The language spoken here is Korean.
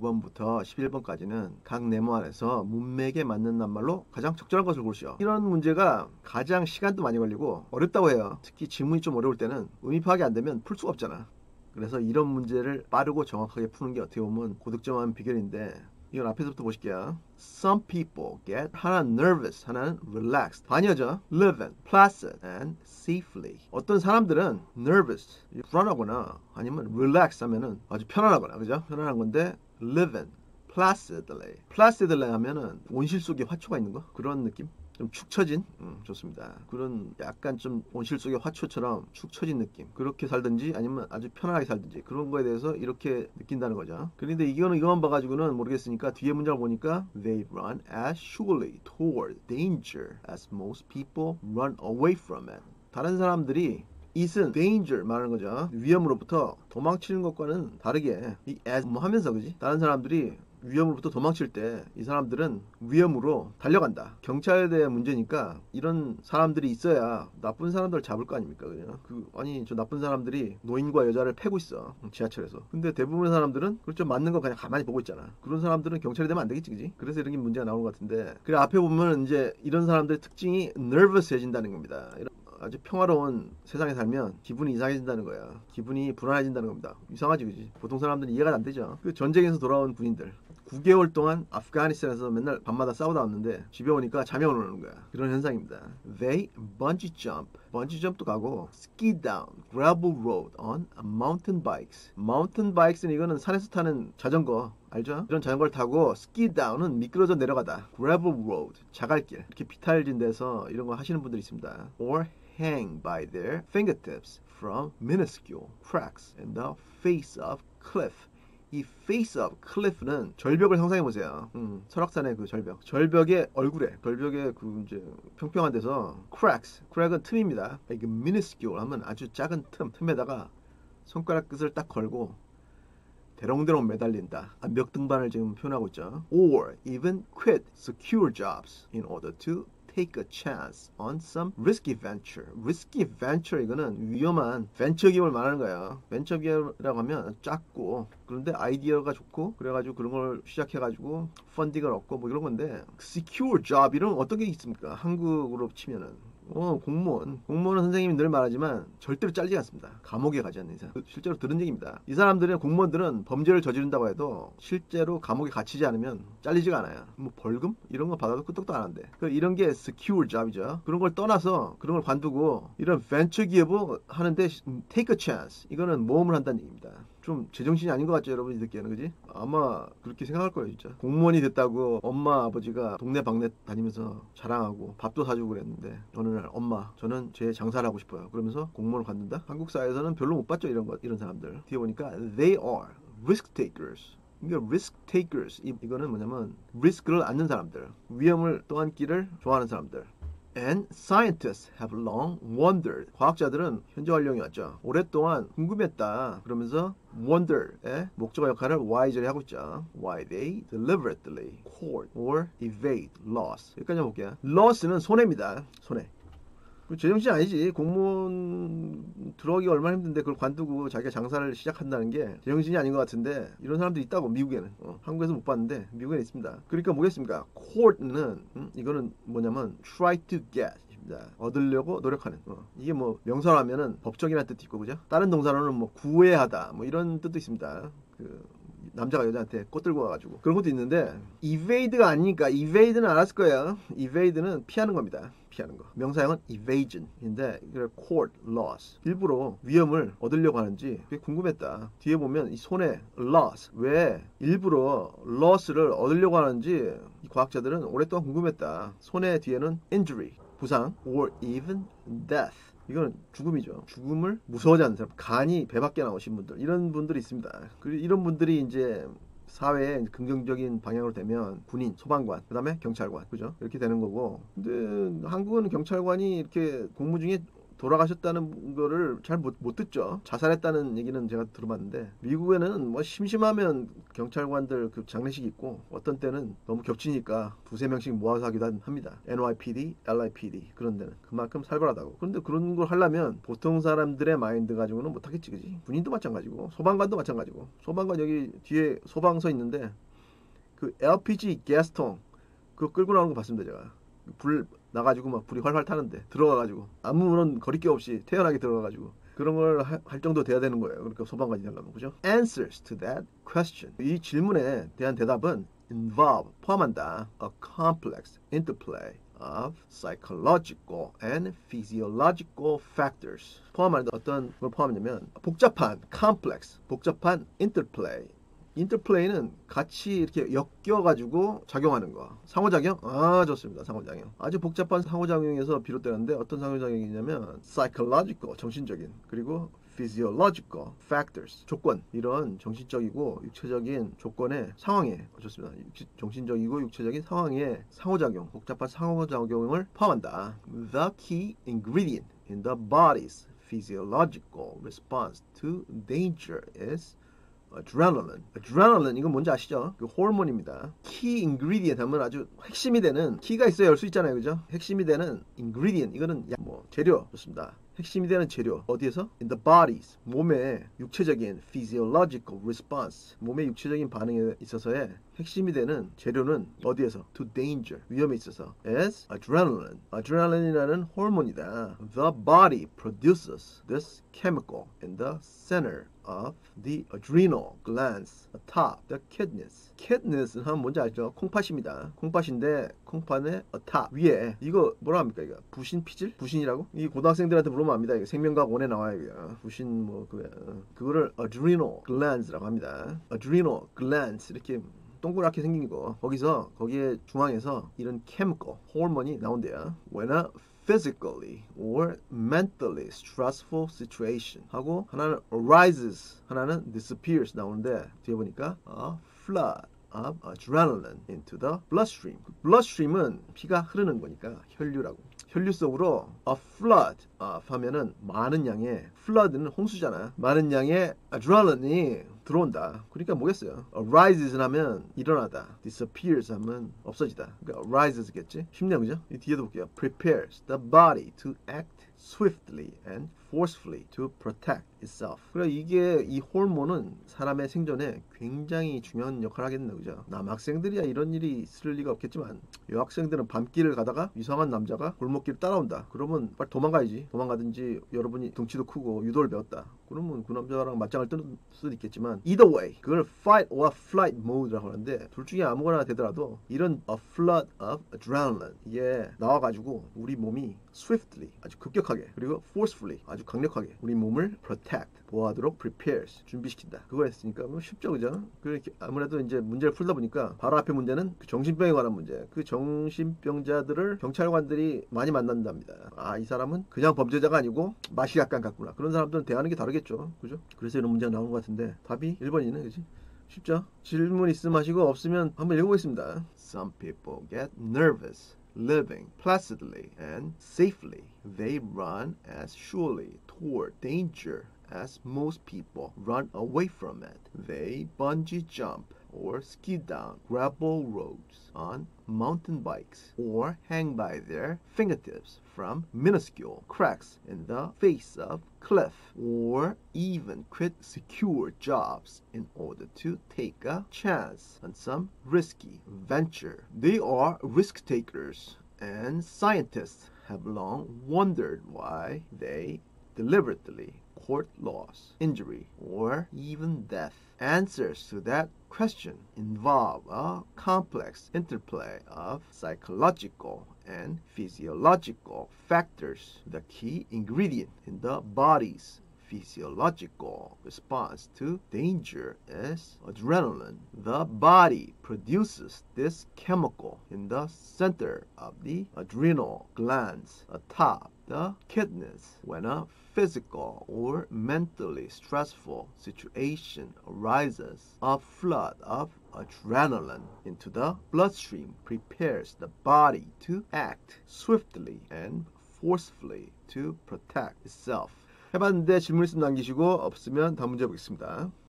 9번부터 11번까지는 각 네모 안에서 문맥에 맞는 낱말로 가장 적절한 것을 고르시오. 이런 문제가 가장 시간도 많이 걸리고 어렵다고 해요. 특히 지문이 좀 어려울 때는 의미 파악이 안 되면 풀 수가 없잖아. 그래서 이런 문제를 빠르고 정확하게 푸는 게 어떻게 보면 고득점한 비결인데, 이건 앞에서부터 보실게요. Some people get 하나는 nervous, 하나는 relaxed. 반이어죠. living, placid, and safely. 어떤 사람들은 nervous, 불안하거나 아니면 relax 하면은 아주 편안하거나, 그죠? 편안한 건데 living, placidly. placidly 하면은 온실 속에 화초가 있는 거? 그런 느낌? 좀 축 처진, 좋습니다. 그런 약간 좀 온실 속의 화초처럼 축 처진 느낌, 그렇게 살든지 아니면 아주 편안하게 살든지 그런 거에 대해서 이렇게 느낀다는 거죠. 그런데 이거만 봐가지고는 모르겠으니까 뒤에 문장을 보니까 they run as surely toward danger as most people run away from it. 다른 사람들이 it은 danger 말하는 거죠. 위험으로부터 도망치는 것과는 다르게 이 as 뭐 하면서, 그지? 다른 사람들이 위험으로부터 도망칠 때 이 사람들은 위험으로 달려간다. 경찰에 대한 문제니까 이런 사람들이 있어야 나쁜 사람들을 잡을 거 아닙니까? 그냥 아니 저 나쁜 사람들이 노인과 여자를 패고 있어, 지하철에서. 근데 대부분의 사람들은 그렇죠, 맞는 거 그냥 가만히 보고 있잖아. 그런 사람들은 경찰이 되면 안 되겠지, 그지? 그래서 이런 게 문제가 나오는 것 같은데, 그래 앞에 보면 이제 이런 사람들의 특징이 nervous해진다는 겁니다. 아주 평화로운 세상에 살면 기분이 이상해진다는 거야. 기분이 불안해진다는 겁니다. 이상하지, 그지? 보통 사람들은 이해가 안 되죠. 그 전쟁에서 돌아온 군인들 9개월 동안 아프가니스탄에서 맨날 밤마다 싸우다 왔는데 집에 오니까 잠이 안 오는 거야. 그런 현상입니다. They bungee jump, bungee jump도 가고 ski down gravel road on mountain bikes. mountain bikes는 이거는 산에서 타는 자전거 알죠? 이런 자전거를 타고 ski down은 미끄러져 내려가다, gravel road 자갈길, 이렇게 비탈진 데서 이런 거 하시는 분들이 있습니다. or hang by their fingertips from minuscule cracks in the face of cliff. 이 face of cliff는 절벽을 상상해 보세요. 설악산의 그 절벽의 얼굴에, 절벽의 그 이제 평평한 데서 cracks, crack은 틈입니다. 이게 minuscule 하면 아주 작은 틈에다가 손가락 끝을 딱 걸고 대롱대롱 매달린다. 몇 등반을 지금 표현하고 있죠. or even quit secure jobs in order to take a chance on some risky venture. risky venture 이거는 위험한 벤처 기업을 말하는 거예요. 벤처 기업이라고 하면 작고 그런데 아이디어가 좋고 그래가지고 그런 걸 시작해가지고 펀딩을 얻고 뭐 이런 건데, secure job 이런 어떤 게 있습니까? 한국으로 치면은 공무원은 선생님이 늘 말하지만 절대로 잘리지 않습니다. 감옥에 가지 않는 이상. 실제로 들은 얘기입니다. 이 사람들은, 공무원들은 범죄를 저지른다고 해도 실제로 감옥에 gat이지 않으면 잘리지가 않아요. 뭐 벌금? 이런 거 받아도 끄떡도 안 한대. 이런 게 secure job이죠. 그런 걸 떠나서 그런 걸 관두고 이런 벤처 기업을 하는데 take a chance. 이거는 모험을 한다는 얘기입니다. 좀 제정신이 아닌 것 같죠, 여러분이 듣기에는, 그지? 아마 그렇게 생각할 거예요, 진짜. 공무원이 됐다고 엄마 아버지가 동네 방네 다니면서 자랑하고 밥도 사주고 그랬는데 어느 날 엄마, 저는 제 장사를 하고 싶어요. 그러면서 공무원을 갖는다? 한국 사회에서는 별로 못 봤죠, 이런 사람들. 뒤에 보니까 they are risk takers. 이게 risk takers, 이거는 뭐냐면 리스크를 안는 사람들, 위험을 떠안기를 좋아하는 사람들. And scientists have long wondered. 과학자들은 현재 완료형이 왔죠. 오랫동안 궁금했다. 그러면서 wonder의 목적어 역할을 y절이 하고 있죠. Why they deliberately court or evade loss. 여기까지 볼게요. loss는 손해입니다. 손해. 제정신이 아니지. 공무원 들어가기 얼마나 힘든데 그걸 관두고 자기가 장사를 시작한다는 게 제정신이 아닌 것 같은데, 이런 사람들이 있다고, 미국에는. 한국에서 못 봤는데 미국에는 있습니다. 그러니까 뭐겠습니까? court는 이거는 뭐냐면 try to get, 얻으려고 노력하는. 이게 뭐 명사로 하면은 법적이라는 뜻도 있고, 그죠? 다른 동사로는 뭐 구애하다 뭐 이런 뜻도 있습니다. 남자가 여자한테 꽃 들고 와가지고 그런 것도 있는데, evade가 아니니까, evade는 알았을 거예요. evade는 피하는 겁니다. 피하는 거. 명사형은 evasion인데 이걸 court loss, 일부러 위험을 얻으려고 하는지 그게 궁금했다. 뒤에 보면 이 손해 loss, 왜 일부러 loss를 얻으려고 하는지 이 과학자들은 오랫동안 궁금했다. 손해 뒤에는 injury, 부상, or even death, 이건 죽음이죠. 죽음을 무서워하지 않는 사람, 간이 배 밖에 나오신 분들, 이런 분들이 있습니다. 이런 분들이 이제 사회에 긍정적인 방향으로 되면 군인, 소방관, 그 다음에 경찰관, 그죠? 이렇게 되는 거고. 근데 한국은 경찰관이 이렇게 공무 중에 돌아가셨다는 거를 잘 못 듣죠. 자살했다는 얘기는 제가 들어봤는데 미국에는 뭐 심심하면 경찰관들 그 장례식 있고 어떤 때는 너무 겹치니까 두세 명씩 모아서 하기도 합니다. NYPD, LAPD 그런 데는 그만큼 살벌하다고. 그런데 그런 걸 하려면 보통 사람들의 마인드 가지고는 못하겠지, 그지? 군인도 마찬가지고 소방관도 마찬가지고. 소방관 여기 뒤에 소방서 있는데 그 LPG 가스통 그거 끌고 나오는 거 봤습니다 제가. 불 나가지고 막 불이 활활 타는데 들어가가지고 아무런 거리낌 없이 태연하게 들어가가지고 그런 걸 할 정도 돼야 되는 거예요. 그러니까 소방관이 되려면 그죠? Answers to that question. 이 질문에 대한 대답은 involve 포함한다. A complex interplay of psychological and physiological factors. 포함하는 어떤 걸 포함하냐면 복잡한 complex 복잡한 interplay. 인터플레이는 같이 이렇게 엮여가지고 작용하는 거. 상호작용? 아, 좋습니다. 상호작용. 아주 복잡한 상호작용에서 비롯되는데 어떤 상호작용이냐면 psychological, 정신적인, 그리고 physiological factors, 조건. 이런 정신적이고 육체적인 조건의 상황에, 좋습니다. 정신적이고 육체적인 상황의 상호작용, 복잡한 상호작용을 포함한다. The key ingredient in the body's physiological response to danger is adrenaline. adrenaline 이건 뭔지 아시죠? 그 호르몬입니다. key ingredient 하면 아주 핵심이 되는 키가 있어야 열 수 있잖아요, 그죠? 핵심이 되는 ingredient 이거는 뭐 재료 좋습니다. 핵심이 되는 재료 어디에서? In the bodies 몸의 육체적인 physiological response 몸의 육체적인 반응에 있어서의 핵심이 되는 재료는 어디에서? To danger 위험에 있어서 is adrenaline. adrenaline이라는 호르몬이다. The body produces this chemical in the center of the adrenal glands atop the kidneys. kidneys는 하면 뭔지 알죠? 콩팥입니다. 콩팥인데 콩팥의 atop 위에 이거 뭐라 합니까 이거? 부신 피질? 부신이라고? 이 고등학생들한테 물으면 압니다. 이거 생명과학 1에 나와요. 이거. 부신 뭐 그거를 adrenal glands라고 합니다. adrenal glands 이렇게 동그랗게 생긴 거 거기에 중앙에서 이런 chemical 호르몬이 나온대요. When a physically or mentally stressful situation 하고 하나는 arises 하나는 disappears 나오는데 뒤에 보니까 a flood of adrenaline into the bloodstream. bloodstream은 피가 흐르는 거니까 혈류라고. 혈류 속으로 a flood 하면은 많은 양의 flood는 홍수잖아. 많은 양의 adrenaline이 들어온다. 그러니까 뭐겠어요? arises 하면 일어나다. disappears 하면 없어지다. 그러니까 arises겠지? 쉽네요, 그죠? 이 뒤에도 볼게요. prepares the body to act swiftly and forcefully to protect itself. 그래 이게 이 호르몬은 사람의 생존에 굉장히 중요한 역할을 하겠네요, 그죠? 남학생들이야 이런 일이 있을 리가 없겠지만 여학생들은 밤길을 가다가 이상한 남자가 골목길 따라온다. 그러면 빨리 도망가야지. 도망가든지 여러분이 덩치도 크고 유도를 배웠다. 그러면 그 남자랑 맞짱을 뜨는 수도 있겠지만 either way 그걸 fight or flight mode라고 하는데 둘 중에 아무거나 되더라도 이런 a flood of adrenaline 이게 나와가지고 우리 몸이 swiftly 아주 급격하게 그리고 forcefully 아주 강력하게 우리 몸을 protect 보호하도록 prepares 준비시킨다. 그걸 했으니까 뭐 쉽죠, 그죠? 그렇게 아무래도 이제 문제를 풀다 보니까 바로 앞에 문제는 그 정신병에 관한 문제. 그 정신병자들을 경찰관들이 많이 만난답니다. 아, 이 사람은 그냥 범죄자가 아니고 맛이 약간 같구나. 그런 사람들은 대하는 게 다르겠죠, 그죠? 그래서 이런 문제가 나온 것 같은데 답이 1번이네, 그지? 쉽죠? 질문 있으면 하시고 없으면 한번 읽어보겠습니다. Some people get nervous living placidly and safely. They run as surely toward danger as most people run away from it. They bungee jump or ski down gravel roads on mountain bikes or hang by their fingertips from minuscule cracks in the face of cliff or even quit secure jobs in order to take a chance on some risky venture. They are risk takers, and scientists have long wondered why they deliberately court loss, injury, or even death. Answers to that question involve a complex interplay of psychological and physiological factors. The key ingredient in the body's physiological response to danger is adrenaline. The body produces this chemical in the center of the adrenal glands atop the kidneys when a physical or mentally stressful situation arises. A flood of adrenaline into the bloodstream prepares the body to act swiftly and forcefully to protect itself. 해봤는데 질문 있으면 남기시고 없으면 다음 문제 보겠습니다.